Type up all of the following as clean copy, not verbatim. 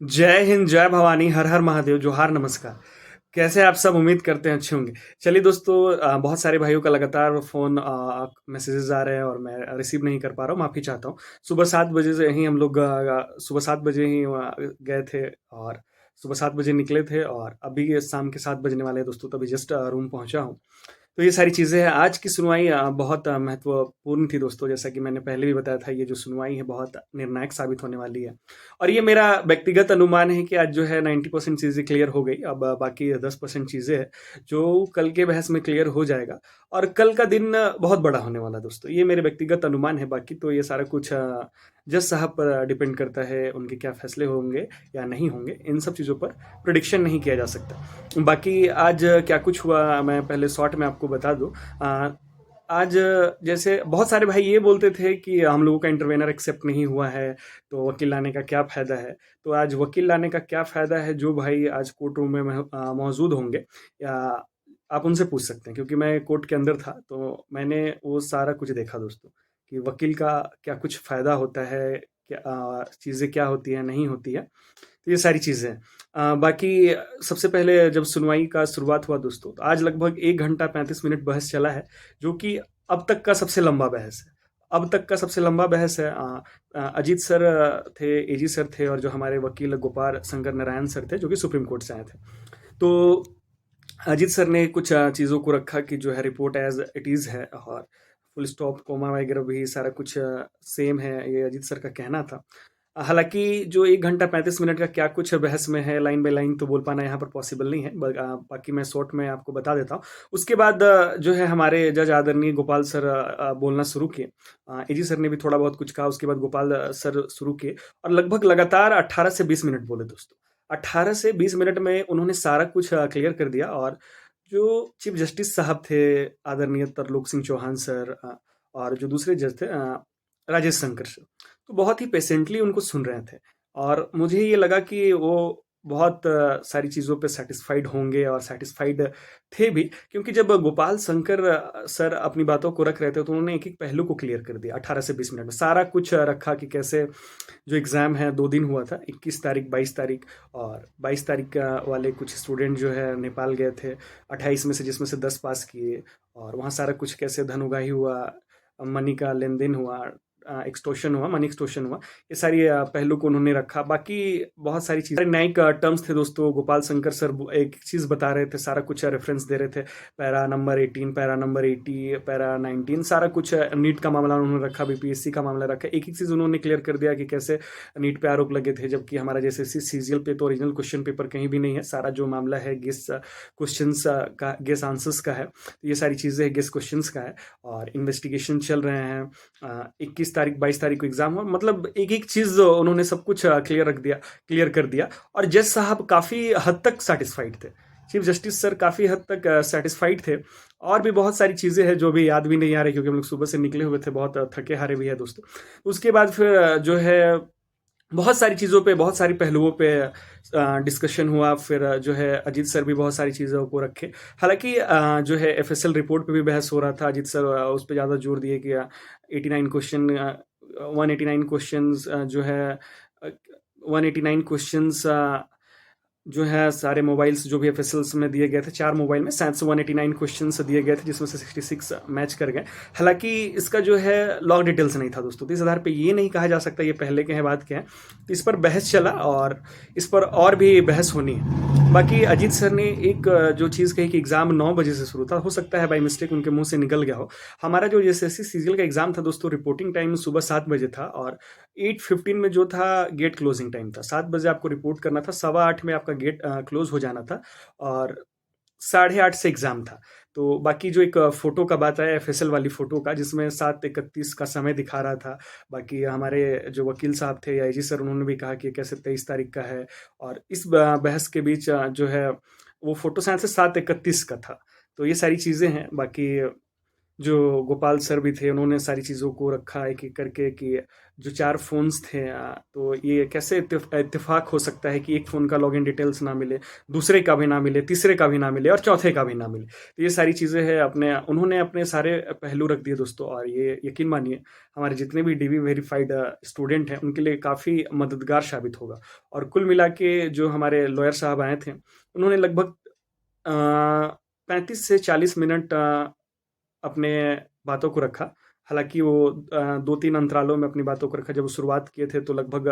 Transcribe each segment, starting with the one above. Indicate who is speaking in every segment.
Speaker 1: जय हिंद, जय भवानी, हर हर महादेव, जोहार, नमस्कार। कैसे आप सब? उम्मीद करते हैं अच्छे होंगे। चलिए दोस्तों, बहुत सारे भाइयों का लगातार फ़ोन मैसेजेस आ रहे हैं और मैं रिसीव नहीं कर पा रहा हूँ, माफ़ी चाहता हूँ। सुबह 7 बजे से ही हम लोग सुबह 7 बजे ही गए थे और सुबह 7 बजे निकले थे और अभी ये शाम के 7 बजने वाले हैं दोस्तों, तो अभी जस्ट रूम पहुँचा हूँ। तो ये सारी चीज़ें हैं। आज की सुनवाई बहुत महत्वपूर्ण थी दोस्तों, जैसा कि मैंने पहले भी बताया था, ये जो सुनवाई है बहुत निर्णायक साबित होने वाली है। और ये मेरा व्यक्तिगत अनुमान है कि आज जो है 90% चीज़ें क्लियर हो गई। अब बाकी 10% चीज़ें हैं, जो कल के बहस में क्लियर हो जाएगा और कल का दिन बहुत बड़ा होने वाला है दोस्तों। ये मेरे व्यक्तिगत अनुमान है, बाकी तो ये सारा कुछ जज साहब पर डिपेंड करता है, उनके क्या फैसले होंगे या नहीं होंगे, इन सब चीज़ों पर प्रिडिक्शन नहीं किया जा सकता। बाकी आज क्या कुछ हुआ, मैं पहले शॉर्ट में आपको बता दूँ। आज जैसे बहुत सारे भाई ये बोलते थे कि हम लोगों का इंटरवेनर एक्सेप्ट नहीं हुआ है, तो वकील लाने का क्या फ़ायदा है? तो आज वकील लाने का क्या फ़ायदा है, जो भाई आज कोर्ट रूम में मौजूद होंगे, या आप उनसे पूछ सकते हैं, क्योंकि मैं कोर्ट के अंदर था, तो मैंने वो सारा कुछ देखा दोस्तों, कि वकील का क्या कुछ फ़ायदा होता है, क्या चीज़ें क्या होती हैं, नहीं होती है। तो ये सारी चीज़ें हैं। बाकी सबसे पहले जब सुनवाई का शुरुआत हुआ दोस्तों, तो आज लगभग 1 घंटा 35 मिनट बहस चला है, जो कि अब तक का सबसे लंबा बहस है। अब तक का सबसे लंबा बहस है। अजीत सर थे, एजी सर थे और जो हमारे वकील गोपाल शंकर नारायण सर थे, जो कि सुप्रीम कोर्ट से आए थे। तो अजीत सर ने कुछ चीज़ों को रखा कि जो है रिपोर्ट एज़ इट इज़ है और फुल स्टॉप, कोमा वगैरह भी सारा कुछ सेम है, ये अजीत सर का कहना था। हालाँकि जो 1 घंटा 35 मिनट का क्या कुछ बहस में है, लाइन बाय लाइन तो बोल पाना यहाँ पर पॉसिबल नहीं है। बाकी मैं शॉर्ट में आपको बता देता हूँ। उसके बाद जो है हमारे जज आदरणीय गोपाल सर बोलना शुरू किए। एजी सर ने भी थोड़ा बहुत कुछ कहा, उसके बाद गोपाल सर शुरू किए और लगभग लगातार 18 से 20 मिनट बोले दोस्तों। 18 से 20 मिनट में उन्होंने सारा कुछ क्लियर कर दिया और जो चीफ जस्टिस साहब थे, आदरणीय तरलोक सिंह चौहान सर, और जो दूसरे जज थे राजेश शंकर सर, तो बहुत ही पेशेंटली उनको सुन रहे थे और मुझे ये लगा कि वो बहुत सारी चीज़ों पे सैटिस्फाइड होंगे और सैटिस्फाइड थे भी, क्योंकि जब गोपाल शंकर सर अपनी बातों को रख रहे थे, तो उन्होंने एक-एक पहलू को क्लियर कर दिया 18 से 20 मिनट में। सारा कुछ रखा कि कैसे जो एग्ज़ाम है 2 दिन हुआ था, 21 तारीख, 22 तारीख, और 22 तारीख का वाले कुछ स्टूडेंट जो है नेपाल गए थे, 28 में से जिसमें से 10 पास किए, और वहाँ सारा कुछ कैसे धन उगाही हुआ, मनी का लेन-देन हुआ, एक्सटॉर्शन हुआ, मनी एक्सटॉर्शन हुआ, ये सारी पहलू को उन्होंने रखा। बाकी बहुत सारी चीज़ें न्यायिक टर्म्स थे दोस्तों। गोपाल शंकर सर एक चीज़ बता रहे थे, सारा कुछ रेफरेंस दे रहे थे, para number 18, para number 80, para 19, सारा कुछ नीट का मामला उन्होंने रखा, बीपीएससी का मामला रखा। एक-एक चीज़ उन्होंने क्लियर कर दिया कि कैसे नीट पे आरोप लगे थे, जबकि हमारा जैसे सीजीएल पे तो ओरिजिनल क्वेश्चन पेपर कहीं भी नहीं है। सारा जो मामला है गेस क्वेश्चंस का, गेस आंसर्स का है। तो ये सारी चीज़ें गेस क्वेश्चंस का है और इन्वेस्टिगेशन चल रहे हैं। 21 तारीख, 22 तारीख को एग्जाम हुआ, मतलब एक एक चीज़ उन्होंने सब कुछ क्लियर कर दिया और जज साहब काफ़ी हद तक सेटिस्फाइड थे। चीफ जस्टिस सर काफ़ी हद तक सेटिस्फाइड थे। और भी बहुत सारी चीज़ें हैं जो भी याद भी नहीं आ रही, क्योंकि हम लोग सुबह से निकले हुए थे, बहुत थके हारे भी है दोस्तों। उसके बाद फिर जो है बहुत सारी चीज़ों पे, बहुत सारी पहलुओं पे डिस्कशन हुआ। फिर जो है अजीत सर भी बहुत सारी चीज़ों को रखे। हालांकि जो है एफएसएल रिपोर्ट पे भी बहस हो रहा था। अजीत सर उस पर ज़्यादा जोर दिए कि 89 क्वेश्चन, 189 क्वेश्चंस जो है 189 क्वेश्चंस जो है सारे मोबाइल्स जो भी एफएसएल्स में दिए गए थे, 4 मोबाइल में शायद से 189 क्वेश्चंस दिए गए थे, जिसमें से 66 मैच कर गए। हालांकि इसका जो है लॉग डिटेल्स नहीं था दोस्तों, तो इस आधार पे ये नहीं कहा जा सकता ये पहले के हैं बात के हैं। तो इस पर बहस चला और इस पर और भी बहस होनी है। बाकी अजीत सर ने एक जो चीज़ कही कि एग्ज़ाम 9 बजे से शुरू था, हो सकता है बाई मिस्टेक उनके मुंह से निकल गया हो। हमारा जो एसएससी सीजीएल का एग्ज़ाम था दोस्तों, रिपोर्टिंग टाइम सुबह 7 बजे था और 8:15 में जो था गेट क्लोजिंग टाइम था। 7 बजे आपको रिपोर्ट करना था, 8:15 में आपका गेट क्लोज हो जाना था और 8:30 से एग्ज़ाम था। तो बाकी जो एक फ़ोटो का बात है, एफएसएल वाली फ़ोटो का, जिसमें 7:31 का समय दिखा रहा था। बाकी हमारे जो वकील साहब थे या आईजी सर, उन्होंने भी कहा कि कैसे 23 तारीख का है, और इस बहस के बीच जो है वो फ़ोटो शायद से 7:31 का था। तो ये सारी चीज़ें हैं। बाकी जो गोपाल सर भी थे, उन्होंने सारी चीज़ों को रखा एक-एक करके कि जो 4 फ़ोन्स थे तो ये कैसे इत्तेफ़ाक हो सकता है कि एक फ़ोन का लॉगिन डिटेल्स ना मिले, दूसरे का भी ना मिले, तीसरे का भी ना मिले और चौथे का भी ना मिले। तो ये सारी चीज़ें हैं, उन्होंने अपने सारे पहलू रख दिए दोस्तों, और ये यकीन मानिए हमारे जितने भी डीवी वेरिफ़ाइड स्टूडेंट हैं, उनके लिए काफ़ी मददगार साबित होगा। और कुल मिला के जो हमारे लॉयर साहब आए थे, उन्होंने लगभग 35 से 40 मिनट अपने बातों को रखा। हालाँकि वो 2-3 अंतरालों में अपनी बातों को रखा। जब वो शुरुआत किए थे तो लगभग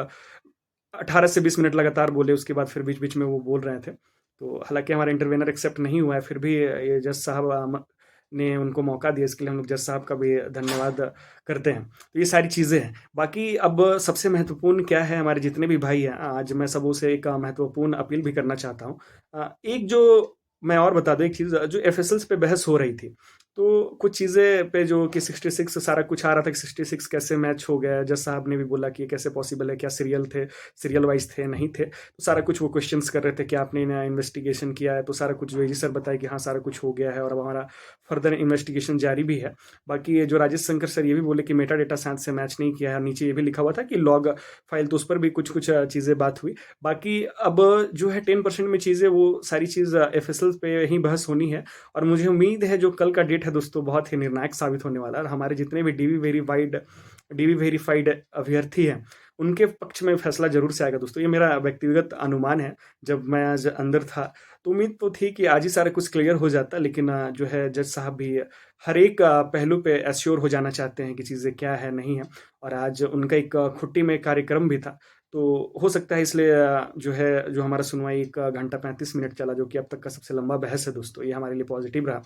Speaker 1: 18 से 20 मिनट लगातार बोले, उसके बाद फिर बीच-बीच में वो बोल रहे थे। तो हालाँकि हमारा इंटरवेनर एक्सेप्ट नहीं हुआ है, फिर भी ये जज साहब ने उनको मौका दिया, इसके लिए हम लोग जज साहब का भी धन्यवाद करते हैं। तो ये सारी चीज़ें हैं। बाकी अब सबसे महत्वपूर्ण क्या है, हमारे जितने भी भाई हैं, आज मैं सबों से एक महत्वपूर्ण अपील भी करना चाहता हूँ। एक जो मैं और बता दूँ एक चीज़, जो एफएसएल्स पे बहस हो रही थी, तो कुछ चीज़ें पे जो कि 66 सारा कुछ आ रहा था कि 66 कैसे मैच हो गया? जज साहब ने भी बोला कि ये कैसे पॉसिबल है? क्या सीरियल वाइज़ थे, नहीं थे? तो सारा कुछ वो क्वेश्चन्स कर रहे थे कि आपने नया इन्वेस्टिगेशन किया है, तो सारा कुछ जो एजी सर बताए कि हाँ, सारा कुछ हो गया है और अब हमारा फर्दर इन्वेस्टिगेशन जारी भी है। बाकी ये जो राजेश शंकर सर ये भी बोले कि मेटा डेटा साइंस से मैच नहीं किया है, नीचे ये भी लिखा हुआ था कि लॉग फाइल, तो उस पर भी कुछ-कुछ चीज़ें बात हुई। बाकी अब जो है 10% में चीज़ें, वो सारी चीज़ एफएसएल पे ही बहस होनी है, और मुझे उम्मीद है जो कल का डेट है दोस्तों, बहुत ही निर्णायक साबित होने वाला है, और हमारे जितने भी डीवी वेरीफाइड अभ्यर्थी हैं, उनके पक्ष में फैसला ज़रूर से आएगा दोस्तों। ये मेरा व्यक्तिगत अनुमान है। जब मैं आज अंदर था, तो उम्मीद तो थी कि आज ही सारा कुछ क्लियर हो जाता, लेकिन जो है जज साहब भी हर एक पहलू पे एश्योर हो जाना चाहते हैं कि चीज़ें क्या है, नहीं है, और आज उनका एक खुट्टी में कार्यक्रम भी था। तो हो सकता है इसलिए जो है, जो हमारा सुनवाई 1 घंटा 35 मिनट चला, जो कि अब तक का सबसे लंबा बहस है दोस्तों। ये हमारे लिए पॉज़िटिव रहा।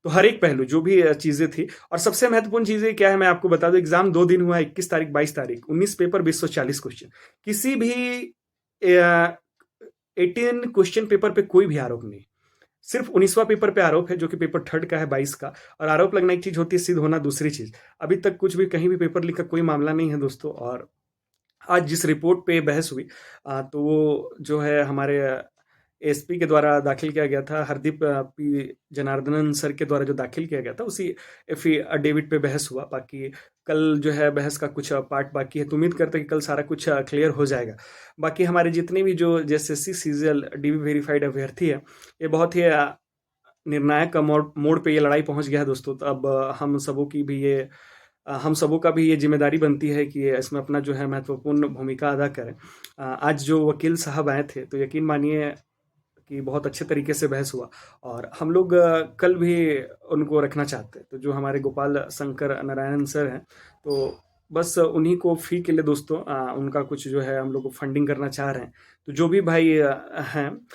Speaker 1: तो हर एक पहलू जो भी चीज़ें थी, और सबसे महत्वपूर्ण चीज़ें क्या है मैं आपको बता दूँ, एग्ज़ाम 2 दिन हुआ है, 21 तारीख, 22 तारीख, 19 पेपर, 240 क्वेश्चन। किसी भी 18 क्वेश्चन पेपर पे कोई भी आरोप नहीं। सिर्फ 19वां पेपर पे आरोप है, जो कि पेपर थर्ड का है, 22 का। और आरोप लगना एक चीज़ होती है, सिद्ध होना दूसरी चीज़। अभी तक कुछ भी कहीं भी पेपर लीक का कोई मामला नहीं है दोस्तों। और आज जिस रिपोर्ट पे बहस हुई, तो वो जो है हमारे एसपी के द्वारा दाखिल किया गया था, हरदीप पी जनार्दनन सर के द्वारा जो दाखिल किया गया था, उसी एफिडेविट पे बहस हुआ। बाकी कल जो है बहस का कुछ पार्ट बाकी है, तो उम्मीद करते हैं कि कल सारा कुछ क्लियर हो जाएगा। बाकी हमारे जितने भी जो जेएसएससी सीजीएल डीवी वेरीफाइड अभ्यर्थी है, ये बहुत ही निर्णायक मोड़ पे ये लड़ाई पहुंच गया है दोस्तों। तो अब हम सबों का भी ये जिम्मेदारी बनती है कि इसमें अपना जो है महत्वपूर्ण भूमिका अदा करें। आज जो वकील साहब आए थे, तो यकीन मानिए कि बहुत अच्छे तरीके से बहस हुआ, और हम लोग कल भी उनको रखना चाहते हैं। तो जो हमारे गोपाल शंकर नारायणन सर हैं, तो बस उन्हीं को फ़ी के लिए दोस्तों उनका कुछ जो है हम लोग फंडिंग करना चाह रहे हैं। तो जो भी भाई हैं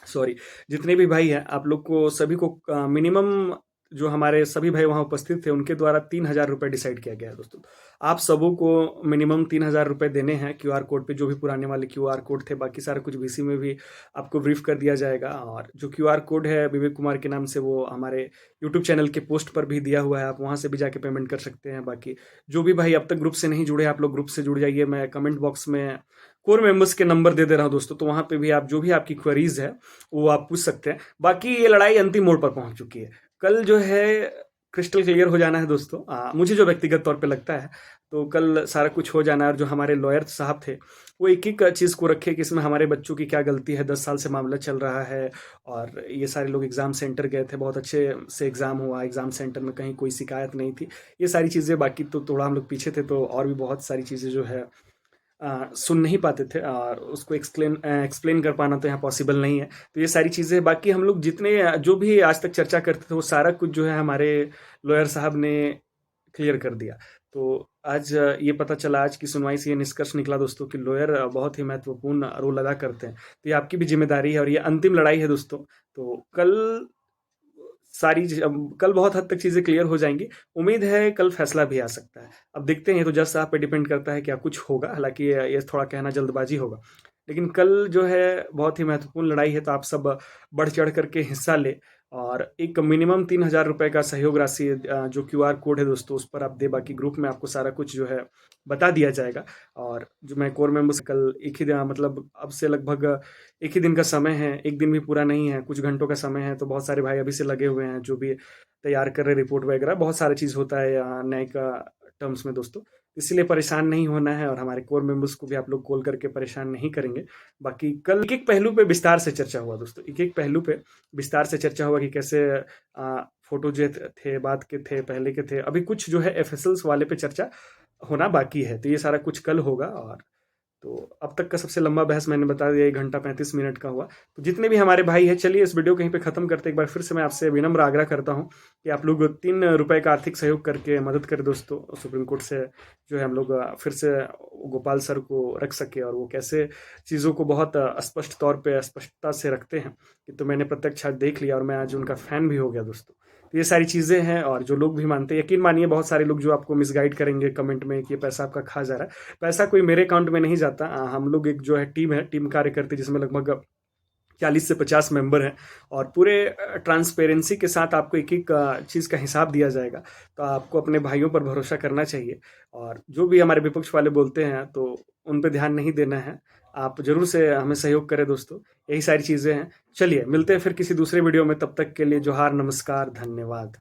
Speaker 1: सॉरी, जितने भी भाई हैं, आप लोग को सभी को मिनिमम, जो हमारे सभी भाई वहाँ उपस्थित थे, उनके द्वारा 3,000 रुपये डिसाइड किया गया है दोस्तों। आप सबों को मिनिमम 3,000 रुपये देने हैं क्यूआर कोड पे, जो भी पुराने वाले क्यूआर कोड थे। बाकी सारा कुछ वीसी में भी आपको ब्रीफ कर दिया जाएगा, और जो क्यूआर कोड है विवेक कुमार के नाम से, वो हमारे यूट्यूब चैनल के पोस्ट पर भी दिया हुआ है, आप वहाँ से भी जाके पेमेंट कर सकते हैं। बाकी जो भी भाई अब तक ग्रुप से नहीं जुड़े, आप लोग ग्रुप से जुड़ जाइए। मैं कमेंट बॉक्स में कोर मेंबर्स के नंबर दे रहा हूँ दोस्तों, तो वहाँ पे भी आप जो भी आपकी क्वेरीज है, वो आप पूछ सकते हैं। बाकी ये लड़ाई अंतिम मोड़ पर पहुंच चुकी है। कल जो है क्रिस्टल क्लियर हो जाना है दोस्तों। मुझे जो व्यक्तिगत तौर पे लगता है, तो कल सारा कुछ हो जाना है। और जो हमारे लॉयर साहब थे, वो एक-एक चीज़ को रखे कि इसमें हमारे बच्चों की क्या गलती है, 10 साल से मामला चल रहा है, और ये सारे लोग एग्ज़ाम सेंटर गए थे, बहुत अच्छे से एग्ज़ाम हुआ, एग्ज़ाम सेंटर में कहीं कोई शिकायत नहीं थी। ये सारी चीज़ें, बाकी तो थोड़ा हम लोग पीछे थे, तो और भी बहुत सारी चीज़ें जो है सुन नहीं पाते थे, और उसको एक्सप्लेन कर पाना तो यहाँ पॉसिबल नहीं है। तो ये सारी चीज़ें, बाकी हम लोग जितने जो भी आज तक चर्चा करते थे, वो सारा कुछ जो है हमारे लॉयर साहब ने क्लियर कर दिया। तो आज ये पता चला, आज की सुनवाई से ये निष्कर्ष निकला दोस्तों कि लॉयर बहुत ही महत्वपूर्ण रोल अदा करते हैं। तो ये आपकी भी जिम्मेदारी है, और ये अंतिम लड़ाई है दोस्तों। तो कल बहुत हद तक चीज़ें क्लियर हो जाएंगी। उम्मीद है कल फैसला भी आ सकता है। अब देखते हैं, ये तो जज साहब पे डिपेंड करता है क्या कुछ होगा। हालांकि ये थोड़ा कहना जल्दबाजी होगा, लेकिन कल जो है बहुत ही महत्वपूर्ण लड़ाई है, तो आप सब बढ़ चढ़ करके हिस्सा ले। और एक मिनिमम 3,000 रुपए का सहयोग राशि जो क्यूआर कोड है दोस्तों उस पर आप दे, बाकी ग्रुप में आपको सारा कुछ जो है बता दिया जाएगा। और जो मैं कोर मेंबर्स कल एक ही दिन मतलब अब से लगभग एक ही दिन का समय है, एक दिन भी पूरा नहीं है, कुछ घंटों का समय है, तो बहुत सारे भाई अभी से लगे हुए हैं जो भी तैयार कर रहे हैं रिपोर्ट वगैरह, बहुत सारी चीज़ होता है न्यायिक टर्म्स में दोस्तों, इसलिए परेशान नहीं होना है और हमारे कोर मेंबर्स को भी आप लोग कॉल करके परेशान नहीं करेंगे। बाकी कल एक एक पहलू पे विस्तार से चर्चा हुआ दोस्तों, एक एक पहलू पे विस्तार से चर्चा हुआ कि कैसे फोटो जो थे बाद के थे पहले के थे, अभी कुछ जो है एफएसएल्स वाले पे चर्चा होना बाकी है, तो ये सारा कुछ कल होगा। और तो अब तक का सबसे लंबा बहस मैंने बता दिया, 1 घंटा 35 मिनट का हुआ। तो जितने भी हमारे भाई हैं, चलिए इस वीडियो को यहीं पे ख़त्म करते हैं। एक बार फिर से मैं आपसे विनम्र आग्रह करता हूँ कि आप लोग 3 रुपए का आर्थिक सहयोग करके मदद करें दोस्तों। सुप्रीम कोर्ट से जो है हम लोग फिर से गोपाल सर को रख सके, और वो कैसे चीज़ों को बहुत स्पष्ट तौर पे स्पष्टता से रखते हैं कि तो मैंने प्रत्यक्ष आज देख लिया और मैं आज उनका फ़ैन भी हो गया दोस्तों। तो ये सारी चीज़ें हैं, और जो लोग भी मानते हैं, यकीन मानिए बहुत सारे लोग जो आपको मिसगाइड करेंगे कमेंट में कि ये पैसा आपका खा जा रहा है, पैसा कोई मेरे अकाउंट में नहीं जाता। हम लोग एक जो है टीम कार्य करती है जिसमें लगभग 40 से 50 मेंबर हैं, और पूरे ट्रांसपेरेंसी के साथ आपको एक एक चीज़ का हिसाब दिया जाएगा। तो आपको अपने भाइयों पर भरोसा करना चाहिए, और जो भी हमारे विपक्ष वाले बोलते हैं तो उन पे ध्यान नहीं देना है। आप ज़रूर से हमें सहयोग करें दोस्तों, यही सारी चीज़ें हैं। चलिए मिलते हैं फिर किसी दूसरे वीडियो में, तब तक के लिए जोहार, नमस्कार, धन्यवाद।